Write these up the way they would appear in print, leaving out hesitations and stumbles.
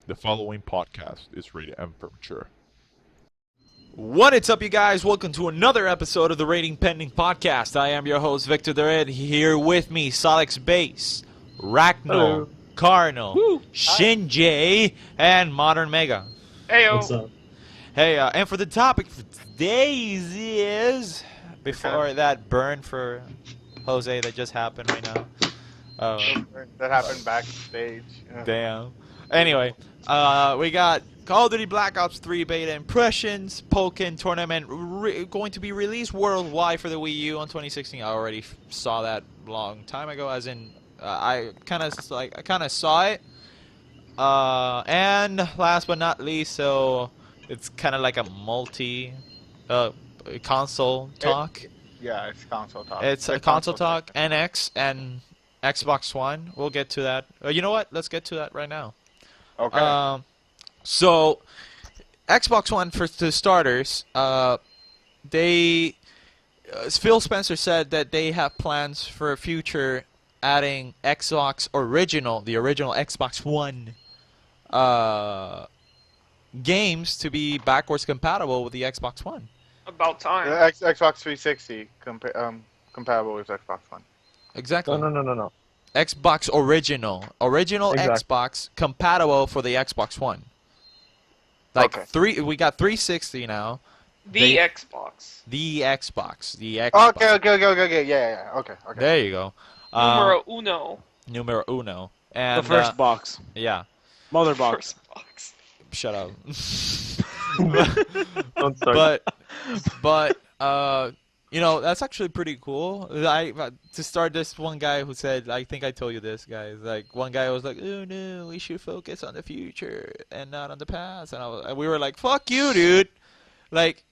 The following podcast is rated M for mature. What is up, you guys? Welcome to another episode of the Rating Pending Podcast. I am your host, Victor Dured. Here with me, Solix Base, Rachno, Hello. Cardinal, Woo. Shinjay, and Modern Mega. What's up? Hey, and for the topic for today's is, before that burn for Jose that just happened right now. That happened backstage. Damn. Anyway, we got Call of Duty Black Ops 3 beta impressions, Pokken tournament going to be released worldwide for the Wii U on 2016. I already saw that long time ago, as in I kind of saw it. And last but not least, so it's kind of like a multi console talk. Yeah, it's console talk. It's a console talk, NX and Xbox One. We'll get to that. You know what? Let's get to that right now. Okay. So, Xbox One, for the starters, Phil Spencer said that they have plans for a future adding Xbox Original, the original Xbox One games to be backwards compatible with the Xbox One. About time. The Xbox 360 compatible with Xbox One. Exactly. No. Xbox Original. Exactly. Xbox compatible for the Xbox One. Like Okay. we got 360 now. The Xbox. The Xbox. Okay. Yeah. Okay. There you go. Numero uno. Numero uno. And The first box. yeah. Mother box. First box. Shut up. Don't start. but you know, that's actually pretty cool. To start, this one guy who said, I think I told you this, guys. Like, one guy was like, "Oh no, we should focus on the future and not on the past," and we were like, "Fuck you, dude!" Like,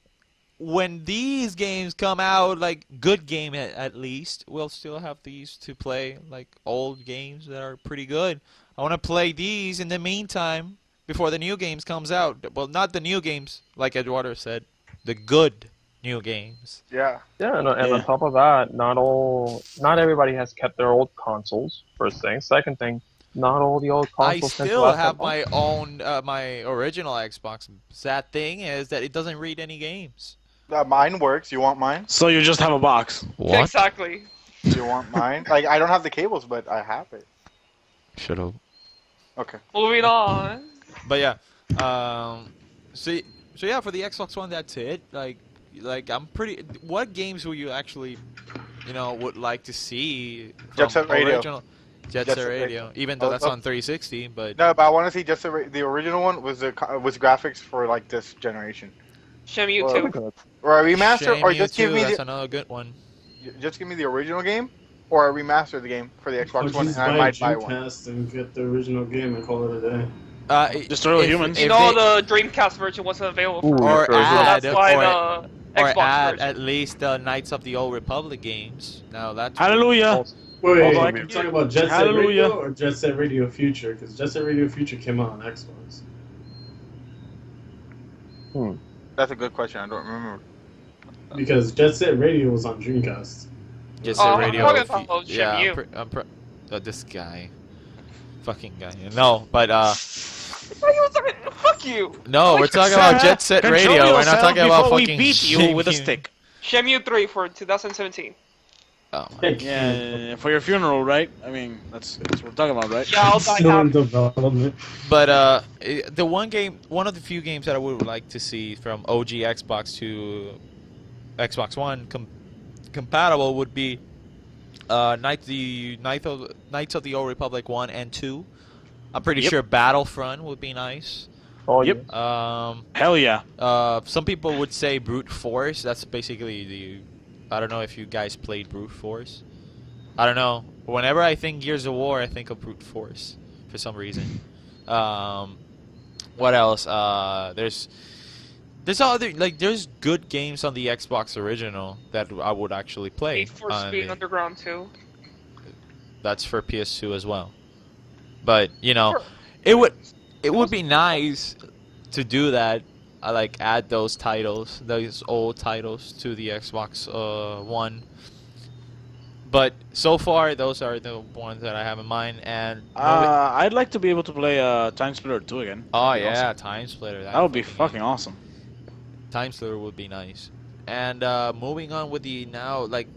when these games come out, like good game at least, we'll still have these to play, like old games that are pretty good. I want to play these in the meantime before the new games comes out. Well, not the new games, like Eduardo said, the good new games. Yeah. Yeah, and on top of that, not everybody has kept their old consoles. First thing. Second thing, not all the old I consoles. still have my own, my original Xbox. Sad thing is that it doesn't read any games. Mine works. You want mine? So you just have a box. Exactly. You want mine? Like, I don't have the cables, but I have it. Shut up. Okay. Moving on. But yeah, so yeah, for the Xbox One, that's it. Like I'm pretty. What games will you actually, would like to see from Jet Set Radio. original Jet Set Radio? Even though that's on 360, but No, but I want to see just the original one was was graphics for like this generation, Shenmue Well, 2. or a remaster, or Shenmue just give 2, me that's the another good one. just give me the original game, or a remaster of the game for the Xbox One, and I might buy one. Dreamcast and get the original game and call it a day. Destroy all if- humans. if You know, they- the Dreamcast version wasn't available Ooh, for or Sure, add, that's why or the Xbox add version. at least the Knights of the Old Republic games. Now that's Hallelujah. Wait, Although I you're can- talking about Jet Set Hallelujah. Radio or Jet Set Radio Future? Because Jet Set Radio Future came out on Xbox. That's a good question. I don't remember. Because Jet Set Radio was on Dreamcast. just Oh, a I'm radio. talking about Yeah, Shenmue. this guy, fucking guy. No, but Fuck you. no, we're talking about Jet Set Control Radio. We're not yourself talking about before fucking we beat you with a Shenmue. stick. Shenmue 3 for 2017. Oh my. Yeah, for your funeral, right? I mean, that's what we're talking about, right? Yeah, I'll die Still in happy. development. But the one of the few games that I would like to see from OG Xbox to Xbox One compatible would be Knights of the Old Republic 1 and 2. I'm pretty Yep. sure Battlefront would be nice. Oh, Yep. yeah. Hell yeah. Some people would say Brute Force. That's basically the. I don't know if you guys played Brute Force. I don't know. Whenever I think Gears of War, I think of Brute Force for some reason. What else? There's there's good games on the Xbox original that I would actually play. Need for on Speed the- Underground 2. That's for PS2 as well. But Sure. it would be nice to do that. I like add those titles, those old titles to the Xbox One. But so far, those are the ones that I have in mind. And I'd like to be able to play Time Splitter 2 again. oh That'd be yeah, awesome. Time Splitter. That would be fucking awesome. Time Splitter would be nice. And moving on with the now, like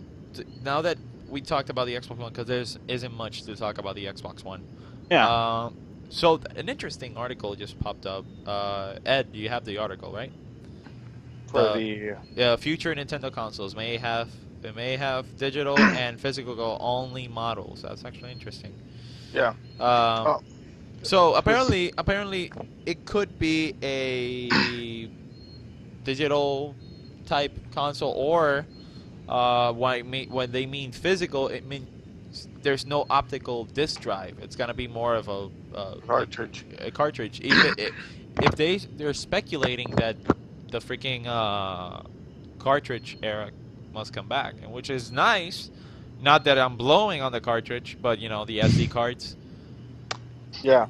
now that we talked about the Xbox One, because there isn't much to talk about the Xbox One. Yeah. So an interesting article just popped up. Ed, you have the article, right? For Future Nintendo consoles may have digital and physical only models. That's actually interesting. Yeah. Oh. So apparently it could be a digital type console, or when they mean physical, it means there's no optical disc drive. It's gonna be more of a Cartridge. A cartridge. If they're speculating that the freaking cartridge era must come back, and which is nice. Not that I'm blowing on the cartridge, but you know the SD cards. Yeah.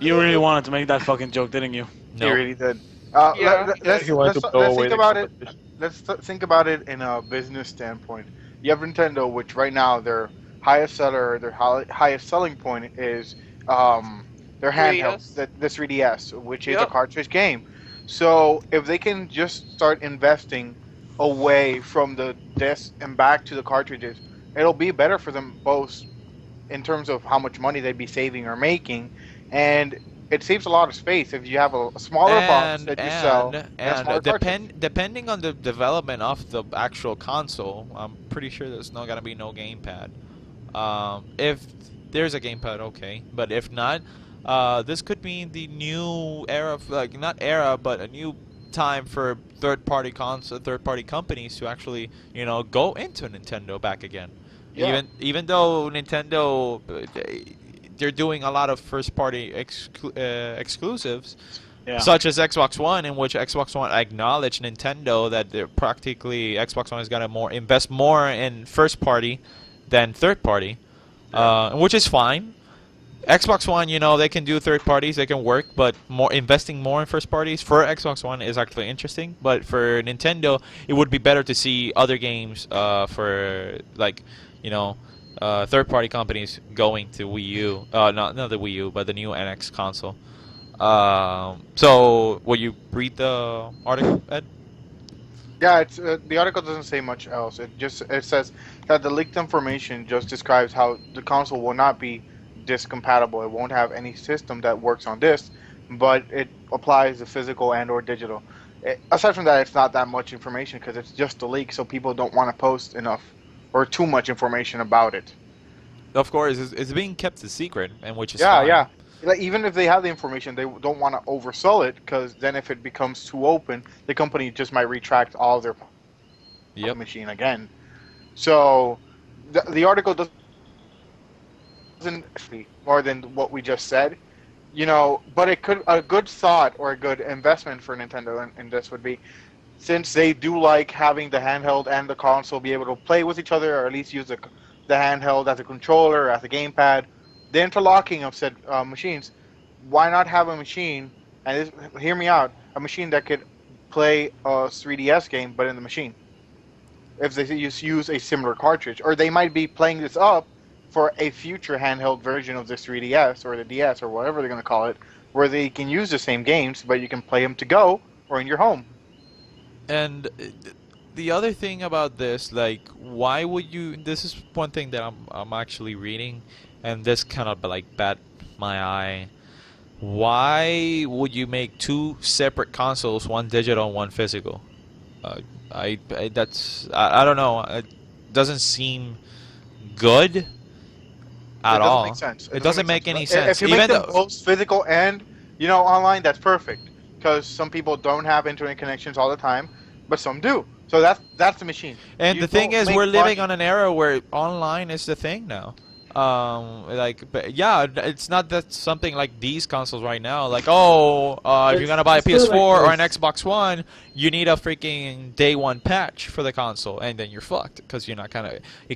You really wanted to make that fucking joke, didn't you? He really did. Yeah. If you wanted to blow away think the about it. competition. Let's think about it in a business standpoint. You have Nintendo, which right now their highest seller, their highest selling point is their handheld, 3DS. the 3DS, which is a Yep. cartridge game. So if they can just start investing away from the disc and back to the cartridges, it'll be better for them both in terms of how much money they'd be saving or making, and it saves a lot of space if you have a smaller box that you sell. a smaller cartridge. Depending on the development of the actual console, I'm pretty sure there's not gonna be no gamepad. If there's a gamepad, okay, but if not, this could be the new era, like not era, but a new time for third-party companies to actually, go into Nintendo back again. Yeah. Even though Nintendo, they're doing a lot of first-party exclusives, Yeah. such as Xbox One, in which Xbox One acknowledged Nintendo that they're practically Xbox One is gonna invest more in first-party than third-party, which is fine. Xbox One, they can do third parties, they can work, but investing more in first parties for Xbox One is actually interesting. But for Nintendo, it would be better to see other games for third party companies going to Wii U, not the Wii U, but the new NX console. So, will you read the article, Ed? Yeah, it's the article doesn't say much else. It says that the leaked information just describes how the console will not be disc compatible. It won't have any system that works on disc, but it applies to physical and/or digital. Aside from that, it's not that much information because it's just a leak, so people don't want to post enough or too much information about it. Of course, it's being kept a secret, and which is Yeah, fine. yeah. Like, even if they have the information, they don't want to oversell it because then if it becomes too open, the company just might retract all their Yep. machine again. So the article doesn't actually more than what we just said, but it could a good thought or a good investment for Nintendo in this would be, since they do like having the handheld and the console be able to play with each other, or at least use the handheld as a controller, as a gamepad, the interlocking of said machines. Why not have a machine? And hear me out, a machine that could play a 3DS game, but in the machine. If they use a similar cartridge, or they might be playing this up for a future handheld version of the 3DS or the DS or whatever they're going to call it, where they can use the same games, but you can play them to go or in your home. And the other thing about this, like, why would you? This is one thing that I'm actually reading, and this kind of bat my eye. Why would you make two separate consoles, one digital and one physical? I don't know. It doesn't seem good at It doesn't all. make sense. It doesn't make any If sense. you make Even them though, both physical and online, that's perfect. Because some people don't have internet connections all the time, but some do. So that's the machine. and You the thing don't is, make we're living money- on an era where online is the thing now. But yeah, it's not that something like these consoles right now. Like, if you're gonna buy a It's still PS4 like or an this. Xbox One, you need a freaking day one patch for the console, and then you're fucked because you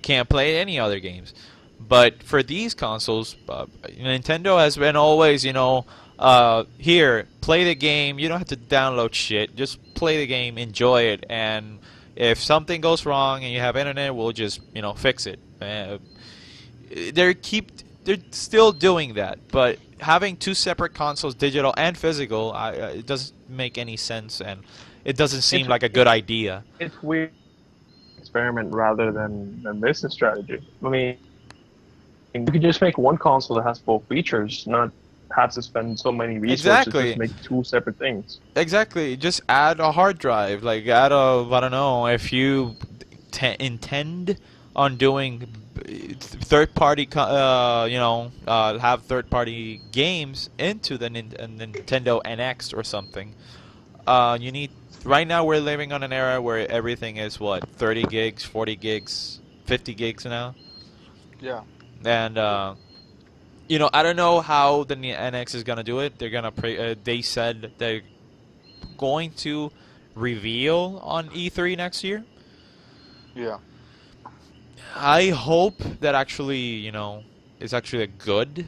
can't play any other games. But for these consoles, Nintendo has been always, here, play the game. You don't have to download shit. Just play the game, enjoy it, and If something goes wrong and you have internet, we'll just fix it. They're still doing that, but having two separate consoles, digital and physical, it doesn't make any sense, and it doesn't seem like a good idea. It's weird experiment rather than business strategy. I mean, you could just make one console that has both features, not have to spend so many resources Exactly. to make two separate things. Exactly. Just add a hard drive. Like add a, I don't know, if you intend on doing third-party, have third-party games into the Nintendo NX or something. You need. Right now, we're living on an era where everything is 30 gigs, 40 gigs, 50 gigs now. Yeah. And I don't know how the NX is gonna do it. They're gonna they said they're going to reveal on E3 next year. Yeah. I hope that actually, it's actually a good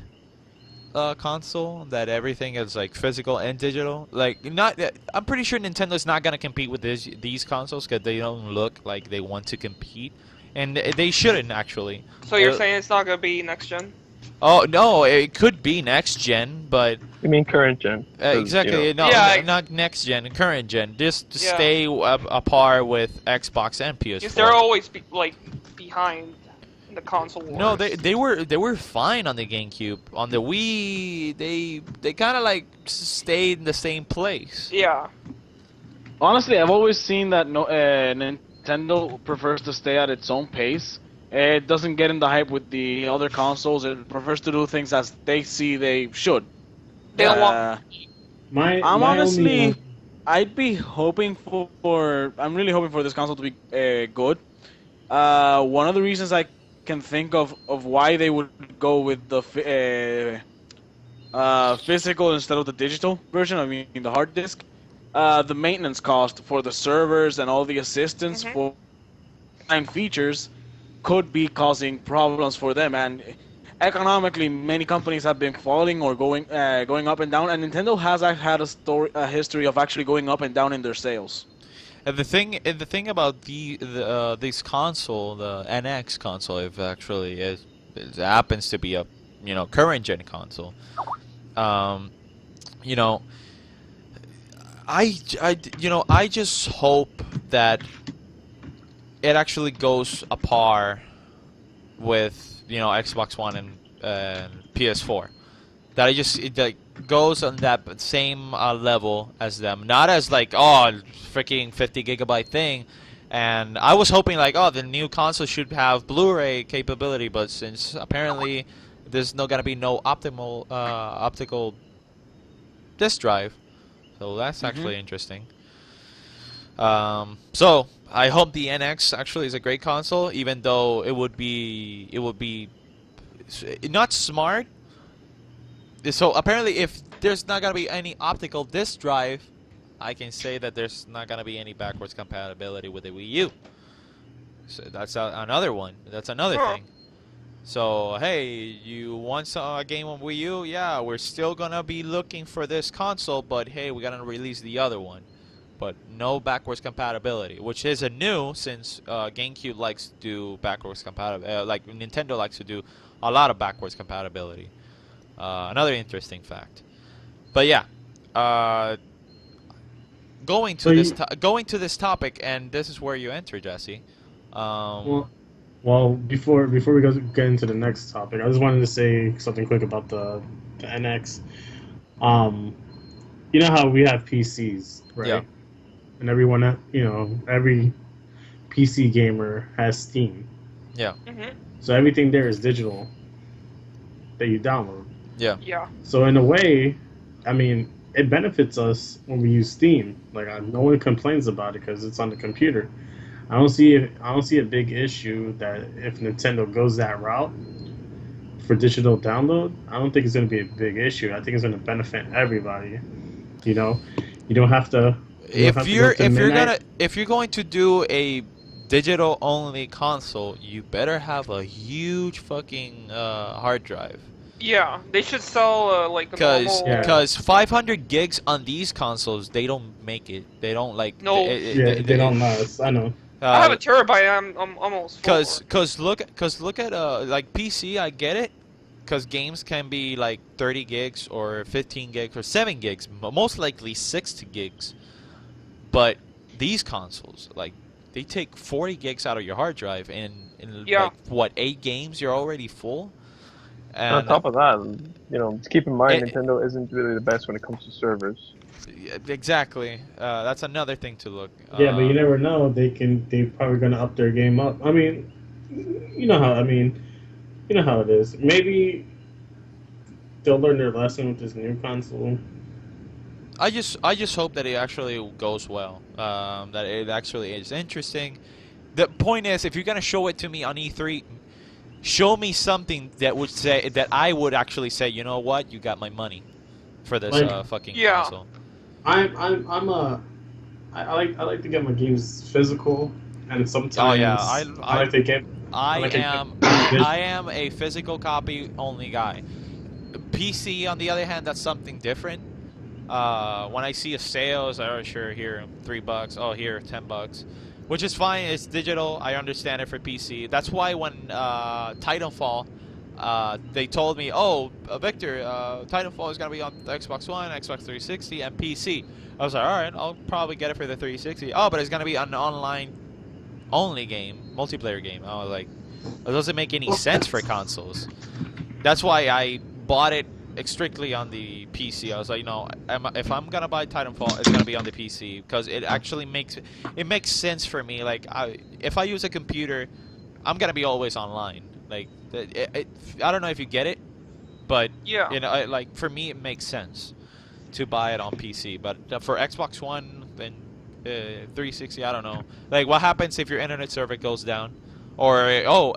console, that everything is like physical and digital. Like not, I'm pretty sure Nintendo's not gonna compete with these consoles because they don't look like they want to compete, and they shouldn't actually. So you're saying it's not gonna be next gen? Oh no, it could be next gen, but You mean current gen? 'Cause, exactly, no, Yeah, not next gen, current gen. Just to Yeah. stay a par with Xbox and PS4. Because they're always behind the console wars. No, they were fine on the GameCube. On the Wii, they kind of like stayed in the same place. Yeah. Honestly, I've always seen that Nintendo prefers to stay at its own pace. It doesn't get in the hype with the other consoles. It prefers to do things as they see they should. They don't want. I'm my honestly, only, I'd be hoping for. I'm really hoping for this console to be good. One of the reasons I can think of why they would go with the physical instead of the digital version. I mean, the hard disk. The maintenance cost for the servers and all the assistance for and features could be causing problems for them, and economically many companies have been falling or going up and down, and Nintendo has had a history of actually going up and down in their sales. And the thing about this console, the NX console, if actually it happens to be a current gen console, I just hope that it actually goes apart with Xbox One and PS4. That it like goes on that same level as them, not as like freaking 50 gigabyte thing. And I was hoping like the new console should have Blu-ray capability, but since apparently there's gonna be no optical disk drive, so that's actually interesting. So I hope the NX actually is a great console, even though it would be not smart. So apparently, if there's not gonna be any optical disk drive, I can say that there's not gonna be any backwards compatibility with the Wii U. So that's another one. That's another thing. So hey, you want a game on Wii U? Yeah, we're still gonna be looking for this console, but hey, we're gonna release the other one. But no backwards compatibility, which is a new since GameCube likes to do backwards compatibility. Like Nintendo likes to do a lot of backwards compatibility. Another interesting fact. But yeah, going to this topic, and this is where you enter, Jesse. Well, before we get into the next topic, I just wanted to say something quick about the NX. You know how we have PCs, right? Yeah. And everyone, every PC gamer has Steam. Yeah. So everything there is digital that you download. Yeah. Yeah. So in a way, I mean, it benefits us when we use Steam. Like no one complains about it because it's on the computer. I don't see a big issue that if Nintendo goes that route for digital download. I don't think it's going to be a big issue. I think it's going to benefit everybody. You don't have to. If you're going to do a digital only console, you better have a huge fucking hard drive. Yeah, they should sell like a normal. Because 500 gigs on these consoles, they don't make it. They don't like. No. They don't last. I know. I have a terabyte. I'm almost full. Cause look at like PC. I get it. Because games can be like 30 gigs or 15 gigs or 7 gigs, most likely 60 gigs. But these consoles, like, they take 40 gigs out of your hard drive, and in Yeah. like what 8 games, you're already full. On And top of that, keep in mind, it, Nintendo isn't really the best when it comes to servers. exactly, that's another thing to look. Yeah, but you never know. They're probably gonna up their game up. I mean, you know how. I mean, you know how it is. Maybe they'll learn their lesson with this new console. I just hope that it actually goes well. That it actually is interesting. The point is, if you're gonna show it to me on E3, show me something that would say that I would actually say, you know what, you got my money for this Like, fucking Yeah. console. I like to get my games physical, and sometimes Oh yeah, I like to get. I am a physical copy only guy. PC, on the other hand, that's something different. When I see a sale, it's like, oh sure, here $3. Oh, here $10, which is fine. It's digital. I understand it for PC. That's why when Titanfall, they told me, oh, Victor, Titanfall is gonna be on the Xbox One, Xbox 360, and PC. I was like, all right, I'll probably get it for the 360. Oh, but it's gonna be an online only game, multiplayer game. I was like, it doesn't make any sense for consoles. That's why I bought it strictly on the PC. I was like, if I'm gonna buy Titanfall, it's gonna be on the PC because it actually makes sense for me. Like, if I use a computer, I'm gonna be always online. Like, I don't know if you get it, but Yeah. like for me, it makes sense to buy it on PC. But for Xbox One and 360, I don't know. Like, what happens if your internet server goes down? Or,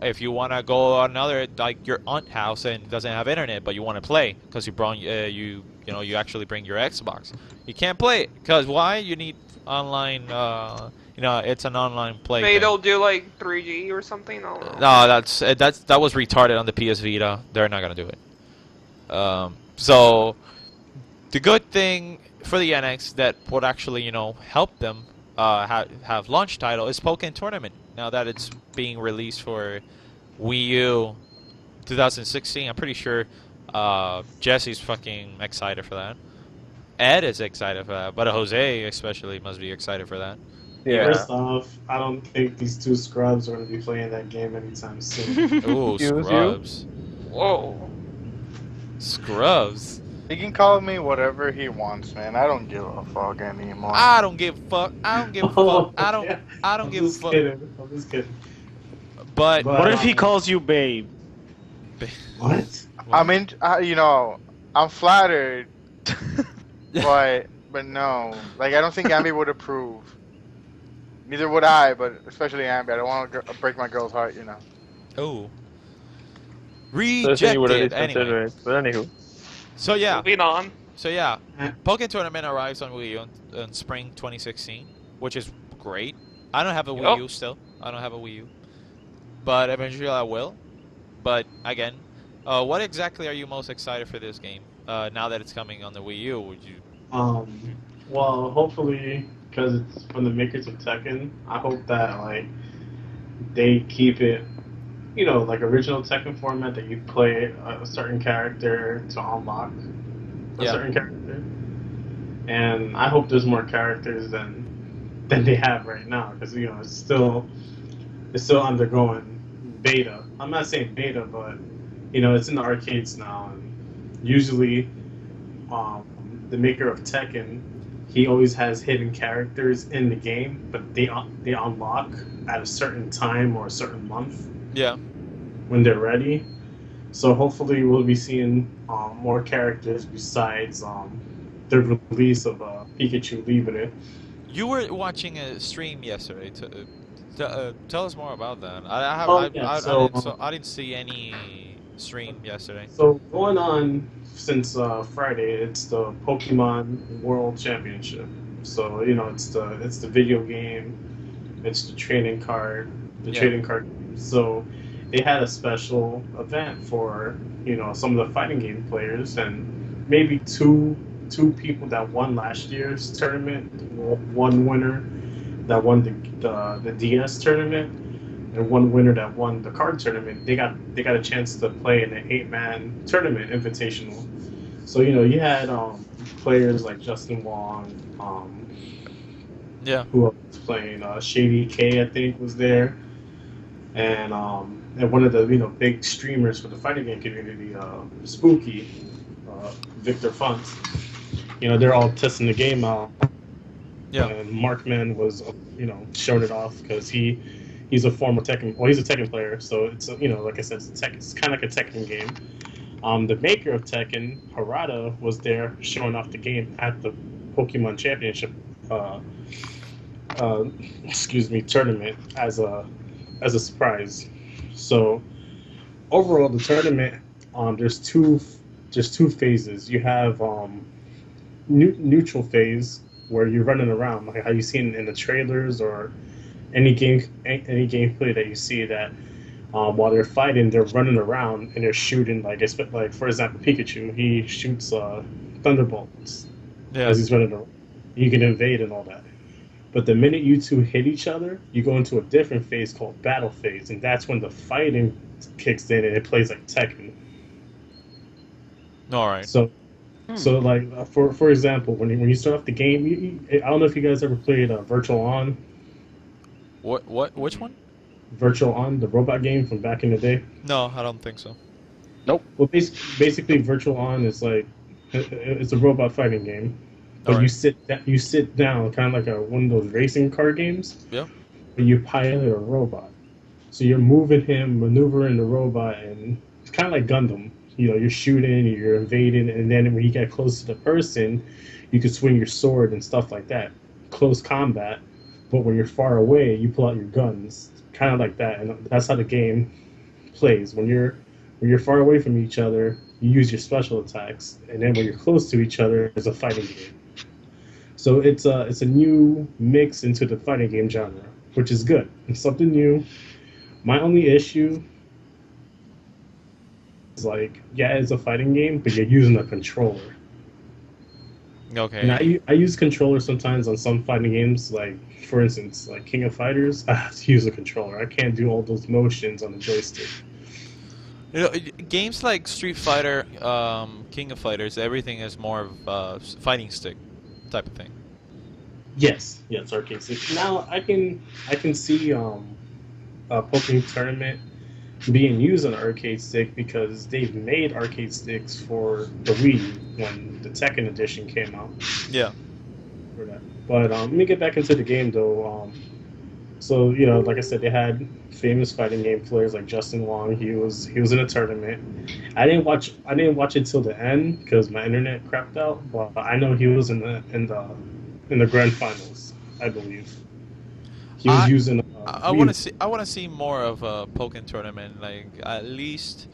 if you want to go another, like your aunt house and doesn't have internet, but you want to play because you brought you actually bring your Xbox. You can't play it because why? You need online. It's an online play. Maybe thing. they'll do like 3G or something. I don't know. No, that was retarded on the PS Vita. They're not gonna do it. So the good thing for the NX that would actually help them have launch title is Pokken Tournament. Now that it's being released for Wii U 2016, I'm pretty sure Jesse's fucking excited for that. Ed is excited for that, but Jose especially must be excited for that. Yeah. First off, I don't think these two scrubs are going to be playing that game anytime soon. Ooh, Excuse you? scrubs. Whoa. Scrubs. He can call me whatever he wants, man. I don't give a fuck anymore. I don't give a fuck. I don't give a fuck. I don't I'm give a just fuck. kidding. I'm just kidding. But What if he calls you babe? What? I'm flattered, but no. Like, I don't think Ambi would approve. Neither would I, but especially Ambi. I don't want to break my girl's heart, oh, So I think you would at rejected. least Anyway, consider it. But anywho. so yeah, Moving on. Pokken Tournament arrives on Wii U in spring 2016, which is great. I don't have a Wii Yep. U still. I don't have a Wii U, but eventually I will. But again, what exactly are you most excited for this game? Now that it's coming on the Wii U, would you? Well, hopefully, because it's from the makers of Tekken, I hope that like they keep it, like original Tekken format that you play a certain character to unlock a certain character, and I hope there's more characters than they have right now because it's still undergoing beta. I'm not saying beta, but it's in the arcades now, and usually, the maker of Tekken, he always has hidden characters in the game, but they unlock at a certain time or a certain month. Yeah. When they're ready. So hopefully we'll be seeing more characters besides the release of Pikachu Libre. You were watching a stream yesterday. Tell us more about that. I didn't see any stream yesterday. So going on since Friday, it's the Pokemon World Championship. So it's the video game, it's the trading card, trading card. So they had a special event for some of the fighting game players, and maybe two people that won last year's tournament, one winner, that won the DS tournament and one winner that won the card tournament. They got a chance to play in an 8-man tournament invitational. So you had players like Justin Wong, Yeah. who else was playing? Shady K, I think, was there, and one of the big streamers for the fighting game community, Spooky, Victor Funtz. They're all testing the game out, Yeah. and Markman was showing it off because he's a former Tekken. Well, he's a Tekken player, so it's like I said, it's kind of like a Tekken game. The maker of Tekken, Harada, was there showing off the game at the Pokemon Championship. Uh, tournament as a surprise. So overall, the tournament, there's two phases. You have neutral phase where you're running around, like how you see in the trailers or any gameplay that you see that while they're fighting, they're running around and they're shooting. Like for example, Pikachu, he shoots thunderbolts Yeah. as he's running around. You can invade and all that. But the minute you two hit each other, you go into a different phase called battle phase, and that's when the fighting kicks in and it plays like Tekken. All right. So like for example, when you start off the game, I don't know if you guys ever played Virtual On. Which one? Virtual On, the robot game from back in the day. No, I don't think so. Well, basically, Virtual On is like it's a robot fighting game, but Alright. you sit down, kind of like one of those racing car games. Yeah. But you pilot a robot, so you're moving him, maneuvering the robot, and it's kind of like Gundam. You're shooting, you're invading, and then when you get close to the person, you can swing your sword and stuff like that. Close combat, but when you're far away, you pull out your guns, kind of like that, and that's how the game plays. When you're far away from each other, you use your special attacks, and then when you're close to each other, it's a fighting game. So it's a new mix into the fighting game genre, which is good. It's something new. My only issue is like, yeah, it's a fighting game, but you're using a controller. Okay. And I use controllers sometimes on some fighting games, like for instance, like King of Fighters. I have to use a controller. I can't do all those motions on the joystick. Games like Street Fighter, King of Fighters, everything is more of fighting stick type of thing. Yes, arcade stick. Now I can see a Pokken tournament being used on an arcade stick because they've made arcade sticks for the Wii when the Tekken edition came out. Yeah. For that. But let me get back into the game though. So like I said, they had famous fighting game players like Justin Wong. He was in a tournament. I didn't watch it till the end because my internet crapped out. But I know he was in the grand finals, I believe. He was using. I want to see more of a Pokken tournament. Like at least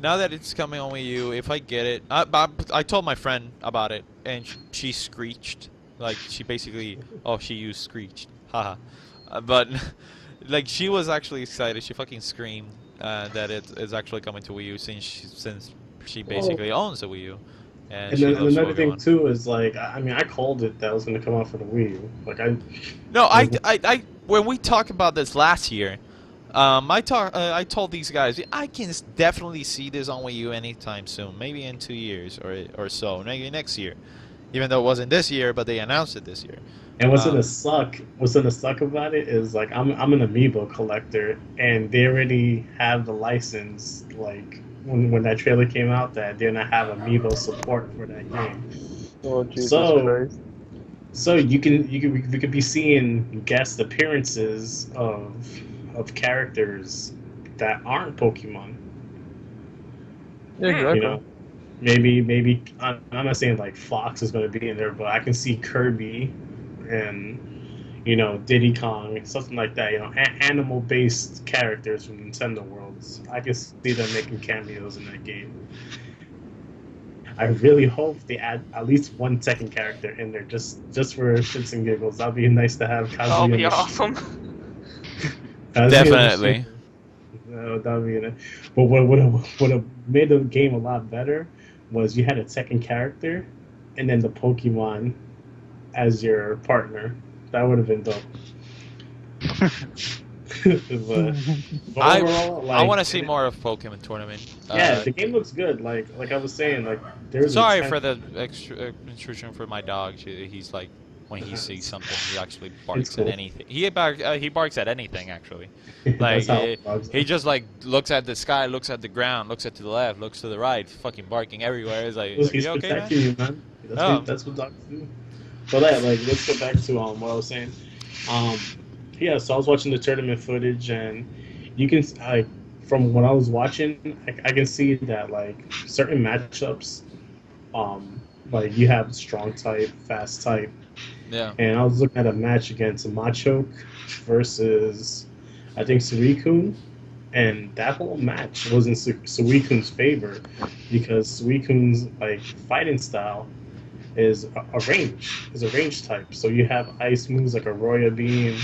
now that it's coming on Wii U, if I get it, I told my friend about it and she screeched. Like she basically, she used screeched, haha. But like she was actually excited. She fucking screamed that it is actually coming to Wii U since she basically owns the Wii U. And then loves another thing Pokemon. too is like I called it that was going to come out for the Wii U. Like No, I when we talked about this last year, I told these guys I can definitely see this on Wii U anytime soon, maybe in 2 years or so, maybe next year, even though it wasn't this year, but they announced it this year. And what's gonna suck about it is like I'm an amiibo collector, and they already have the license. Like when that trailer came out, that they're gonna have amiibo support for that game. Oh, Jesus Christ. So we could be seeing guest appearances of characters that aren't Pokemon. Yeah, exactly. Maybe I'm not saying like Fox is going to be in there, but I can see Kirby and Diddy Kong and something like that. Animal-based characters from Nintendo worlds. I can see them making cameos in that game. I really hope they add at least one Tekken character in there, just for shits and giggles. That'd be nice to have Kazuya. That'll be Machine. awesome. Kazuya Definitely. Machine. That'd be it. But what made the game a lot better was you had a Tekken character, and then the Pokemon as your partner. That would have been dope. but I overall, I like, want to see more of Pokemon Tournament. yeah, the game looks good. Like I was saying, like there's a Sorry ten. for the extra intrusion for my dog. He's like, when he sees something, he actually It's barks at cool. anything. He barks at anything actually. That's Like how dogs he are. just like looks at the sky, looks at the ground, looks to the left, looks to the right, fucking barking everywhere. He's like, "Are He's you okay, man?" protecting you, man. Oh, That's what dogs do. But yeah, like let's go back to what I was saying. Um, yeah, so I was watching the tournament footage, and you can like from what I was watching, I can see that like certain matchups, like you have strong type, fast type, yeah, and I was looking at a match against Machoke versus I think Suicune, and that whole match was in Suicune's favor because Suicune's like fighting style is a range type. So you have ice moves like Aurora Beam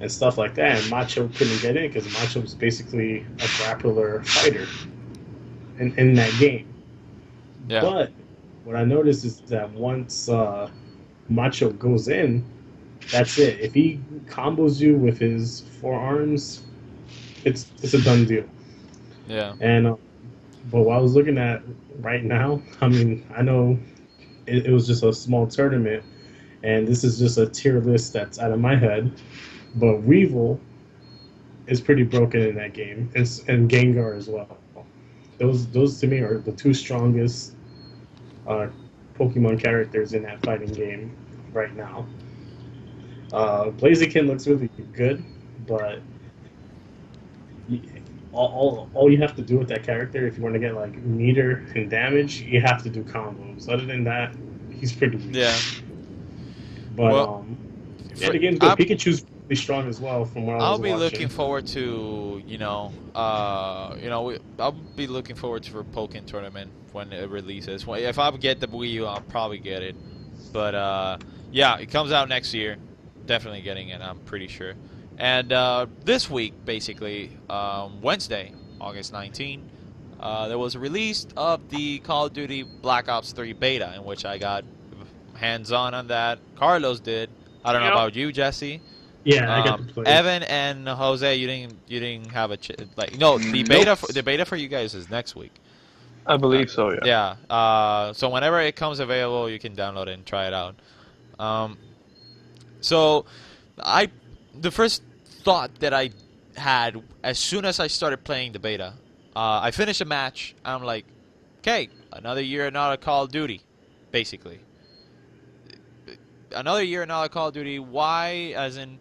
and stuff like that. And Macho couldn't get in because Macho was basically a grappler fighter in that game. yeah, But what I noticed is that once Macho goes in, that's it. If he combos you with his forearms, it's a done deal. yeah. And but what I was looking at right now, I mean, I know it was just a small tournament, and this is just a tier list that's out of my head. But Weevil is pretty broken in that game, and Gengar as well. Those to me are the two strongest uh, Pokemon characters in that fighting game right now. Blaziken looks really good, but all you have to do with that character, if you want to get like meter and damage, you have to do combos. Other than that, he's pretty weak. Yeah. But Well, yeah, the game's good. Pikachu's really strong as well, from what I I'll was be watching. looking forward to, I'll be looking forward to for Pokken tournament when it releases. If I get the Wii U, I'll probably get it. But yeah, it comes out next year. Definitely getting it, I'm pretty sure. And this week, basically, Wednesday, August 19, there was a release of the Call of Duty Black Ops 3 beta, in which I got hands-on that. Carlos did. I don't know Yep. about you, Jesse. Yeah, I got to play. Evan and Jose, you didn't have a no, the beta for you guys is next week. I believe so. Yeah. Yeah. So whenever it comes available, you can download it and try it out. So the first thought that I had as soon as I started playing the beta, I finished a match. I'm like, okay, another year, another Call of Duty, basically. Another year, another Call of Duty. Why? As in,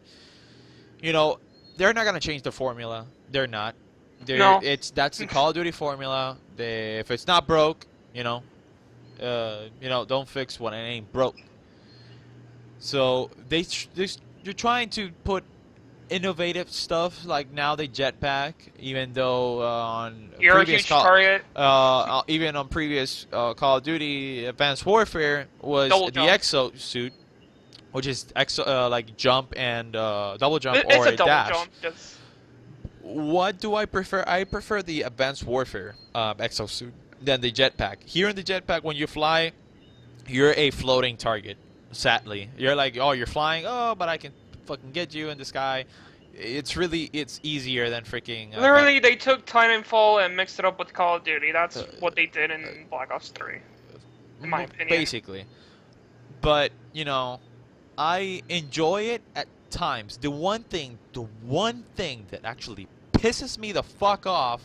they're not gonna change the formula. They're not. No. That's the Call of Duty formula. If it's not broke, don't fix what it ain't broke. So they're trying to put innovative stuff, like now they jetpack, even though on You're a previous huge target. even on previous Call of Duty Advanced Warfare was Double the jump. exosuit, which is like jump and double jump It's or a double dash. jump. Just What do I prefer? I prefer the Advanced Warfare exosuit than the jetpack. Here in the jetpack, when you fly, you're a floating target. Sadly, you're like, oh, you're flying. Oh, but I can fucking get you in the sky. It's easier than freaking. literally, they took Titanfall and mixed it up with Call of Duty. That's what they did in Black Ops 3, in my opinion. Basically, but I enjoy it at times. The one thing that actually pisses me the fuck off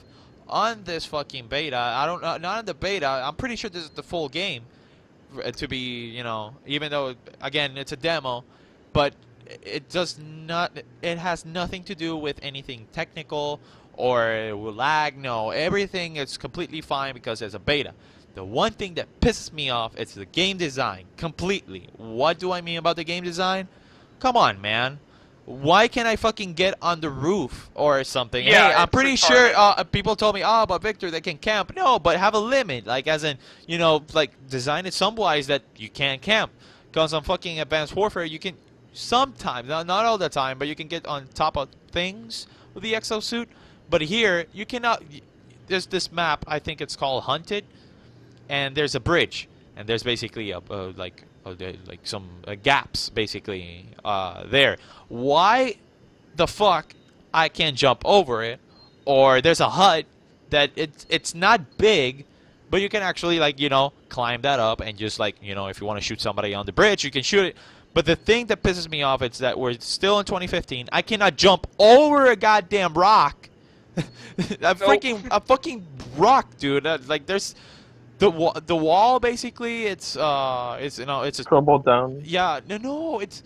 on this fucking beta, I don't know, not in the beta. I'm pretty sure this is the full game. To be, even though again it's a demo, but it has nothing to do with anything technical or lag. No, everything is completely fine because it's a beta. The one thing that pisses me off is the game design completely. What do I mean about the game design? Come on, man. Why can't I fucking get on the roof or something? Yeah, hey, I'm it's pretty retarded. sure people told me, oh, but Victor, they can camp. No, but have a limit. Like, as in, like, design it some-wise that you can't camp. Because on fucking Advanced Warfare, you can sometimes, not all the time, but you can get on top of things with the exosuit. But here, you cannot. There's this map, I think it's called Hunted, and there's a bridge. And there's basically like some gaps, basically, there. Why the fuck I can't jump over it, or there's a hut that it's not big, but you can actually like climb that up and just like if you want to shoot somebody on the bridge, you can shoot it. But the thing that pisses me off is that we're still in 2015. I cannot jump over a goddamn rock. A fucking rock, dude. Like there's the wall basically. It's it's a Crumbled down. yeah, no, it's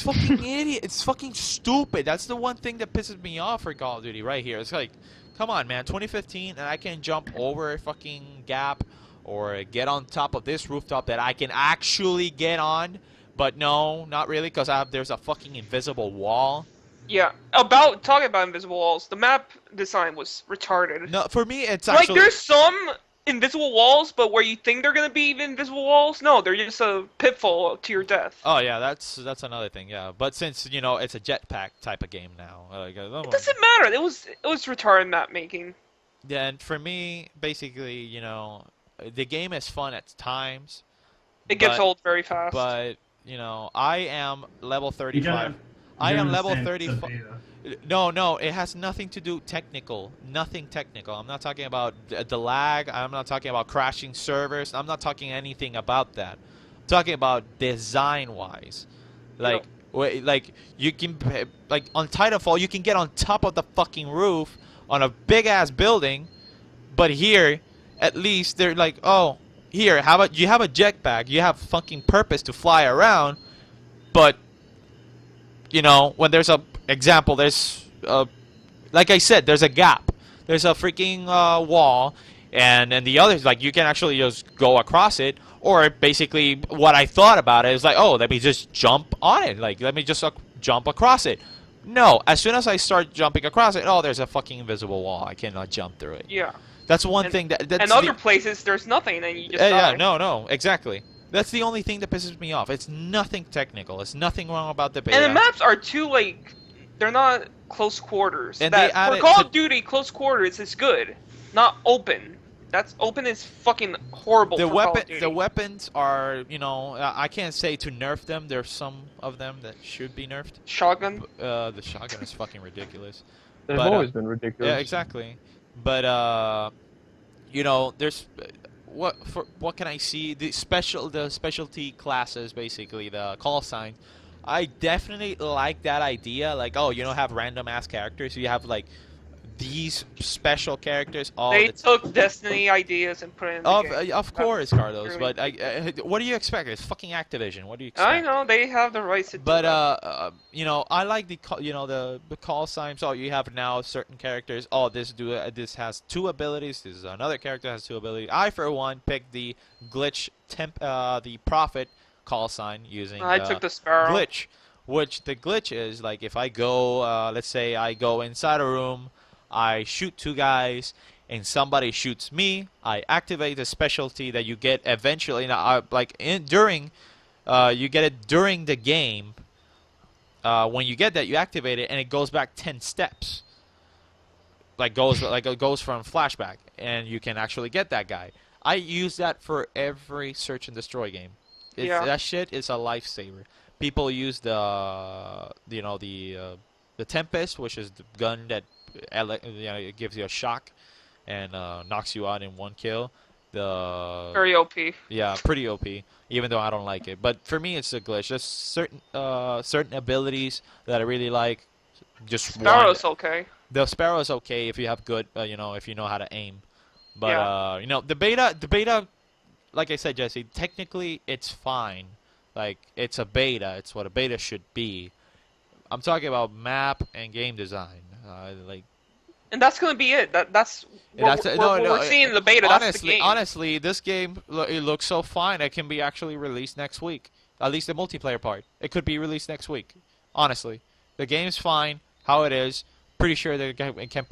fucking idiot. It's fucking stupid. That's the one thing that pisses me off for Call of Duty right here. It's like, come on, man, 2015, and I can jump over a fucking gap or get on top of this rooftop that I can actually get on. But no, not really, because there's a fucking invisible wall. Yeah, talking about invisible walls, the map design was retarded. No, for me, it's Like, actually... there's some invisible walls, but where you think they're gonna be invisible walls, no, they're just a pitfall to your death. Oh, yeah, that's another thing, yeah. But since, it's a jetpack type of game now. It doesn't matter, it was retarded map making. Yeah, and for me, basically, the game is fun at times. It gets old very fast. But, I am level 35. I am level 35. No, it has nothing to do technical. Nothing technical. I'm not talking about the lag. I'm not talking about crashing servers. I'm not talking anything about that. I'm talking about design-wise. Like, like you can, like on Titanfall, you can get on top of the fucking roof on a big-ass building, but here, at least they're like, oh, here, how about you have a jetpack? You have fucking purpose to fly around, but when there's there's like I said, there's a gap. There's a freaking wall, and the others, like, you can actually just go across it, or basically what I thought about it is like, oh, let me just jump on it. Like, let me just jump across it. No, as soon as I start jumping across it, oh, there's a fucking invisible wall. I cannot jump through it. Yeah. That's one thing that's and other places, there's nothing, and you just die. Yeah, no, exactly. That's the only thing that pisses me off. It's nothing technical. It's nothing wrong about the beta. And the maps are too, like, they're not close quarters. And for Call of Duty, close quarters is good, not open. Open is fucking horrible for Call of Duty. The weapons are, I can't say to nerf them. There's some of them that should be nerfed. Shotgun? The shotgun is fucking ridiculous. They've always been ridiculous. Yeah, exactly. But there's what can I see? The specialty classes, basically the call signs. I definitely like that idea. Like, oh, have random ass characters. You have like these special characters. They took Destiny ideas and put it in the game. Of course, Carlos. But what do you expect? It's fucking Activision. What do you expect? I know they have the rights to do that. But I like the call signs. Oh, you have now certain characters. Oh, this has 2 abilities. This is another character has 2 abilities. I, for one, picked the glitch the Prophet call sign using I took the Sparrow glitch, which the glitch is like if I go, let's say I go inside a room, I shoot 2 guys, and somebody shoots me, I activate the specialty that you get eventually. Now, you get it during the game. When you get that, you activate it, and it goes back 10 steps. It goes from flashback, and you can actually get that guy. I use that for every search and destroy game. That shit is a lifesaver. People use the Tempest, which is the gun that it gives you a shock and knocks you out in 1 kill. Very OP. Yeah, pretty OP. Even though I don't like it, but for me it's a glitch. There's certain abilities that I really like. Just Sparrow's okay. The Sparrow is okay if you have good, if you know how to aim. But the beta, like I said, Jesse, technically it's fine. Like, it's a beta. It's what a beta should be. I'm talking about map and game design. And that's gonna be it. That's what we're seeing in the beta. That's the game. Honestly, this game it looks so fine. It can be actually released next week. At least the multiplayer part. It could be released next week. Honestly, the game's fine how it is. Pretty sure that it can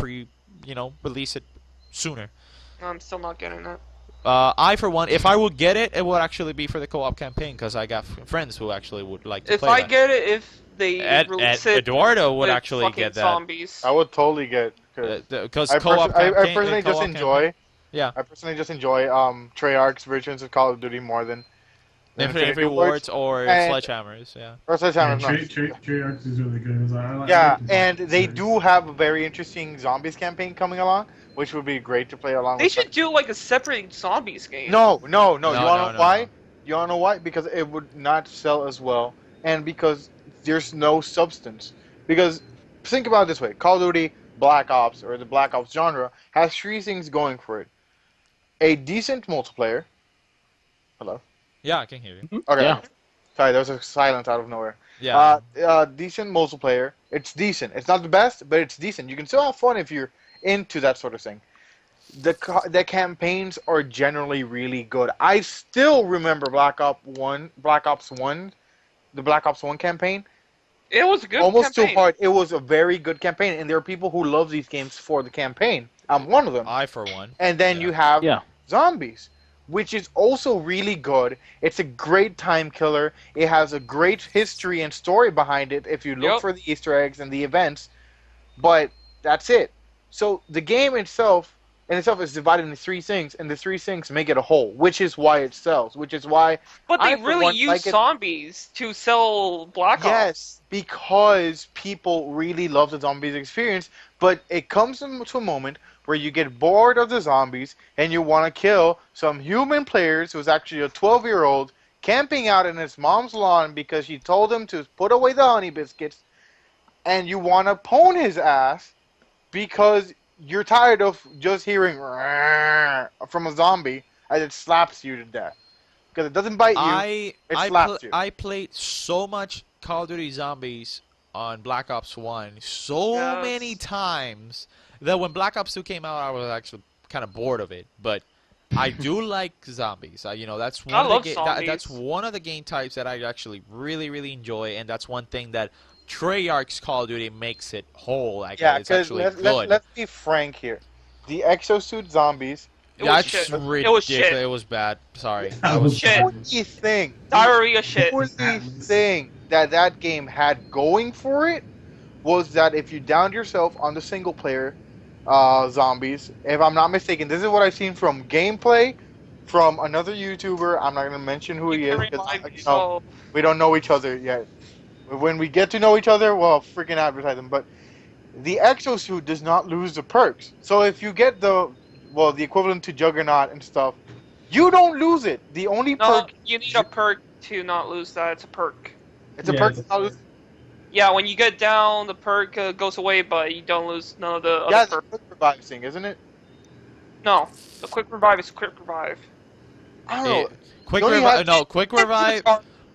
release it sooner. I'm still not getting it. I, for one, if I would get it, it would actually be for the co-op campaign, because I got friends who actually would like to play that. If I get it, if they release it Eduardo would actually get that. Zombies. I would totally get because co-op campaign. I personally just enjoy. Yeah. I personally just enjoy Treyarch's versions of Call of Duty more than Infinity Wards or and sledgehammers. Yeah. or Yeah, Sledgehammers, no. Treyarch is really good. I Yeah, like the and Zombies they series. do have a very interesting zombies campaign coming along, which would be great to play along They with. should do like a separate zombies game. No. You No, wanna no, know no, why? no. You wanna know why? Because it would not sell as well, and because there's no substance. Because think about it this way: Call of Duty, Black Ops, or the Black Ops genre has three things going for it: a decent multiplayer. Hello. Yeah, I can hear you. Okay. Yeah. Sorry, there was a silence out of nowhere. Yeah. Decent multiplayer. It's decent. It's not the best, but it's decent. You can still have fun if you're into that sort of thing. The campaigns are generally really good. I still remember Black Ops 1, the Black Ops 1 campaign. It was a good Almost campaign. too hard. It was a very good campaign, and there are people who love these games for the campaign. I'm one of them. I for one. And then Yeah. you have Yeah. Zombies, which is also really good. It's a great time killer. It has a great history and story behind it if you look Yep. for the Easter eggs and the events. But that's it. So the game itself is divided into three things, and the three things make it a whole, which is why it sells. Which is why But they I, for really one, use like it. zombies to sell Black Ops. Yes, because people really love the zombies experience, but it comes to a moment where you get bored of the zombies and you want to kill some human players who's actually a 12-year-old camping out in his mom's lawn because she told him to put away the honey biscuits, and you want to pwn his ass because you're tired of just hearing from a zombie as it slaps you to death. Because it doesn't bite you. It slaps you. I played so much Call of Duty Zombies on Black Ops 1 so Yes. many times that when Black Ops 2 came out, I was actually kind of bored of it. But I do like zombies. You know, that's one I of love the zombies. that's one of the game types that I actually really enjoy, and that's one thing that Treyarch's Call of Duty makes it whole. Like Yeah, it's because actually good. let's be frank here. The exosuit zombies. It Yeah, was it's shit. It ridiculous. was shit. It was bad. Sorry. That was shit. fun. Only thing. Diarrhea shit. The only thing that game had going for it was that if you downed yourself on the single player zombies, if I'm not mistaken, this is what I've seen from gameplay from another YouTuber. I'm not gonna mention who he You is can because revive yourself. we don't know each other yet. When we get to know each other, well, freaking advertise them. But the exosuit does not lose the perks. So if you get the equivalent to Juggernaut and stuff, you don't lose it. The only No, perk, you need a perk to not lose that. It's a perk. it's a Yeah, perk it's a to not lose. Yeah, when you get down, the perk goes away, but you don't lose none of the other Yeah, it's a perks. quick revive thing, isn't it? No, the quick revive is quick revive. I don't know. Quick Don't you revive. have- No, quick revive.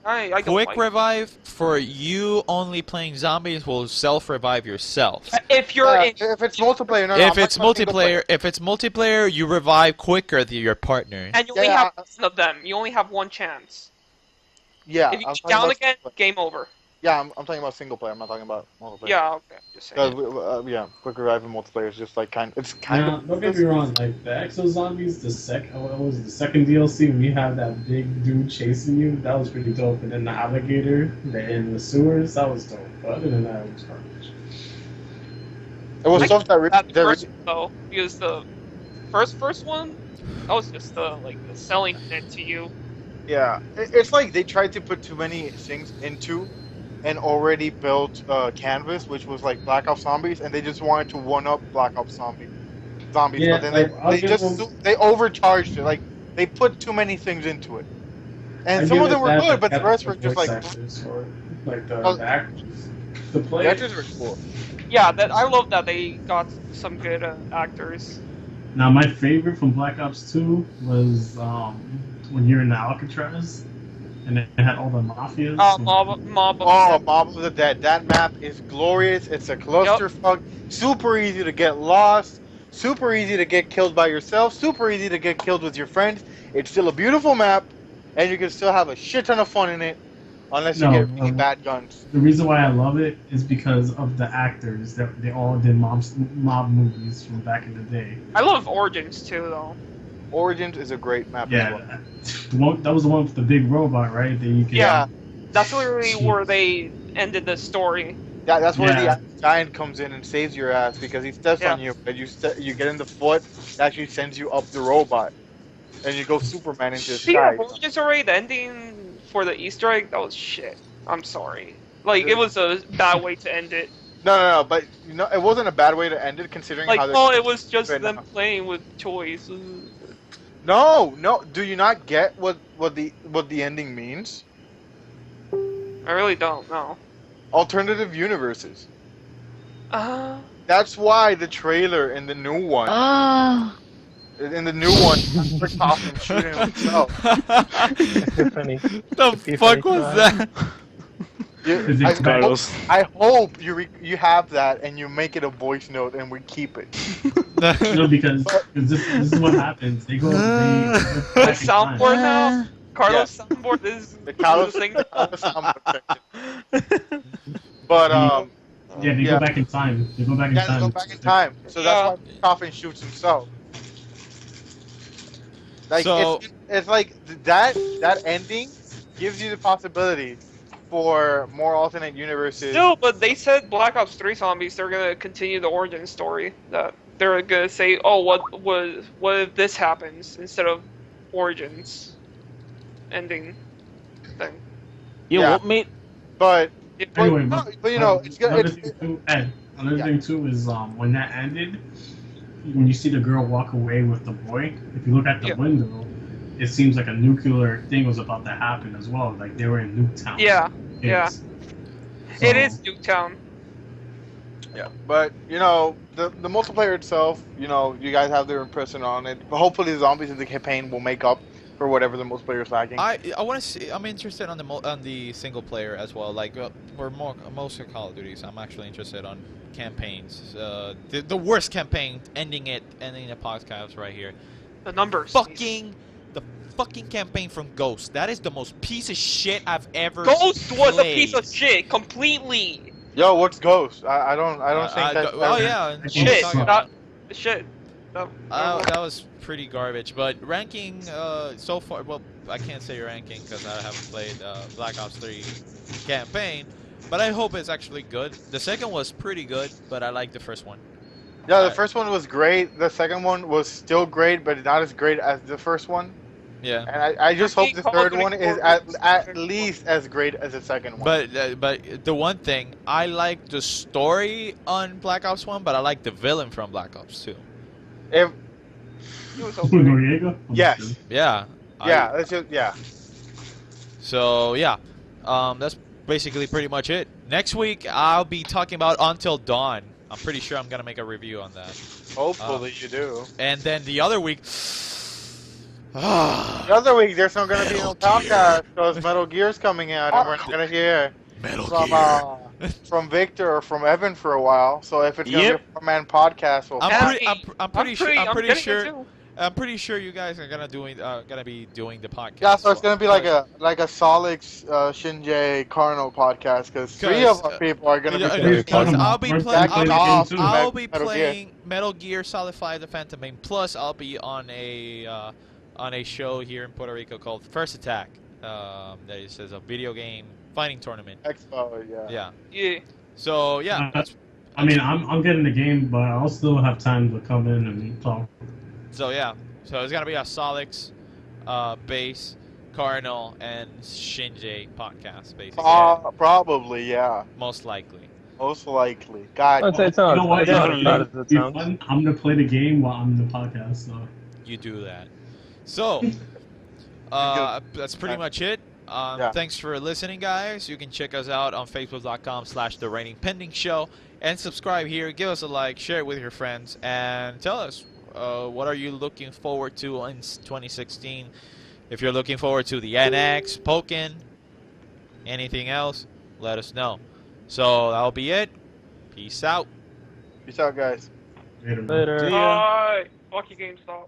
I don't Quick like revive for you only playing zombies will self-revive yourself. If you're in, If it's multiplayer, no, I'm If talking it's about single player. multiplayer, you revive quicker than your partner. and you only Yeah, have one of them, you only have one chance. Yeah, If you I'm get talking down about again, single player. game over. Yeah, I'm talking about single player. I'm not talking about multiplayer. Yeah, okay, just saying. Yeah, quick revive and multiplayer is just like it's kind Now, of. don't get me wrong, like the Exo Zombies, what was it, the second DLC when you have that big dude chasing you, that was pretty dope. And then the alligator in the sewers, that was dope. But other than that, it was garbage. It was I stuff that That that first one, though, because the first one, that was just the selling it to you. yeah, it's like they tried to put too many things into an already built canvas, which was like Black Ops Zombies, and they just wanted to one up Black Ops Zombies. Yeah, But then like, I'll they give just them- they overcharged it. Like they put too many things into it, and I some give of them it were that, good, but they the had rest were just voice like actors for it. Like Oh. the actors. The the players. actors were cool. Yeah, that I love that they got some good actors. Now, my favorite from Black Ops 2 was when you're in the Alcatraz and it had all the mafias. Mob. Oh, Mob of the Dead. That map is glorious. It's a clusterfuck. Super easy to get lost. Super easy to get killed by yourself. Super easy to get killed with your friends. It's still a beautiful map, and you can still have a shit ton of fun in it, unless you No, get really bad guns. The reason why I love it is because of the actors. They all did mob movies from back in the day. I love Origins too, though. Origins is a great map. as well. Yeah, that was the one with the big robot, right? That you could, Yeah, that's literally where they ended the story. Yeah, that's where Yeah. the giant comes in and saves your ass because he steps Yeah. on you, and you get in the foot. It actually sends you up the robot, and you go Superman into the Speaking sky. of Origins already, the ending for the Easter egg, that was shit. I'm sorry. Like, it was a bad way to end it. No, but it wasn't a bad way to end it considering Like, how oh, it was just right them now. playing with toys. No. Do you not get what the ending means? I really don't know. Alternative universes. Uh, That's why the trailer in the new one. In the new one, Rick Hoffman shooting himself. Epiphany. The Epiphany fuck was time. that? Is it Carlos. I hope you have that and you make it a voice note and we keep it. No, because this is what happens. They go. the soundboard now? Carlos' soundboard is The Carlos losing. soundboard section. But Yeah, they go back in time. They go back in yeah, time. they go back in time. So that's why Coffin shoots himself. Like So- it's like that ending gives you the possibility for more alternate universes. No, but they said Black Ops 3 zombies, they're gonna continue the origin story. That they're gonna say, oh, what if this happens instead of Origins ending thing. Yeah, what made But Anyway, but you know, it's gonna. another thing too, Ed, another thing too is when that ended, when you see the girl walk away with the boy, if you look at the window, it seems like a nuclear thing was about to happen as well. Like they were in Nuketown. Yeah, Kids. It is Nuketown. Yeah, but you know the multiplayer itself, you know, you guys have their impression on it. But hopefully, the zombies in the campaign will make up for whatever the multiplayer is lacking. I want to see. I'm interested on the single player as well. Like we're most of Call of Duties. I'm actually interested on campaigns. The worst campaign, ending the podcast right here. The numbers. The fucking campaign from Ghost. That is the most piece of shit I've ever. Ghost was a played. piece of shit, completely. Yo, what's Ghost? I don't think that's. Oh yeah, Shit, talking about- shit. No, that was pretty garbage. But ranking so far, well, I can't say ranking because I haven't played Black Ops 3 campaign. But I hope it's actually good. The second was pretty good, but I like the first one. Yeah, the first one was great. The second one was still great, but not as great as the first one. Yeah. And I just hope the Call of third Duty one is 4 was at least as great as the second one. But the one thing, I like the story on Black Ops 1, but I like the villain from Black Ops 2. If it was Noriega? yes, Yeah. that's just So yeah, that's basically pretty much it. Next week I'll be talking about Until Dawn. I'm pretty sure I'm gonna make a review on that. hopefully you do. And then the other week, The other week there's not gonna be no podcast because Metal Gear's coming out, and we're not gonna hear from Victor or from Evan for a while. So if it's gonna be a four-man podcast, we'll I'm pretty sure. I'm pretty sure you guys are gonna be doing the podcast. Yeah, so it's gonna be like a Solix, Shinji, Carno podcast because three of our people are gonna be. Because I'll be Metal playing Metal Gear Solid 5: The Phantom Pain. Plus, I'll be on a show here in Puerto Rico called First Attack. That is a video game fighting tournament. Expo, yeah. Yeah. So yeah, I mean, I'm getting the game, but I'll still have time to come in and talk. So yeah, so it's gonna be a Solix, Base, Cardinal, and Shinji podcast, basically. Probably, yeah. Most likely. Most likely. God. I'd say it's not, You know what? it's not as bad as it Be sounds. fun. I'm gonna play the game while I'm in the podcast. So. You do that. So, that's pretty much it. Thanks for listening, guys. You can check us out on facebook.com/The Reigning Pending Show and subscribe here. Give us a like, share it with your friends, and tell us what are you looking forward to in 2016. If you're looking forward to the NX, Pokken, anything else, let us know. So that'll be it. Peace out. Peace out, guys. Later. Later. Bye. Fuck you, GameStop.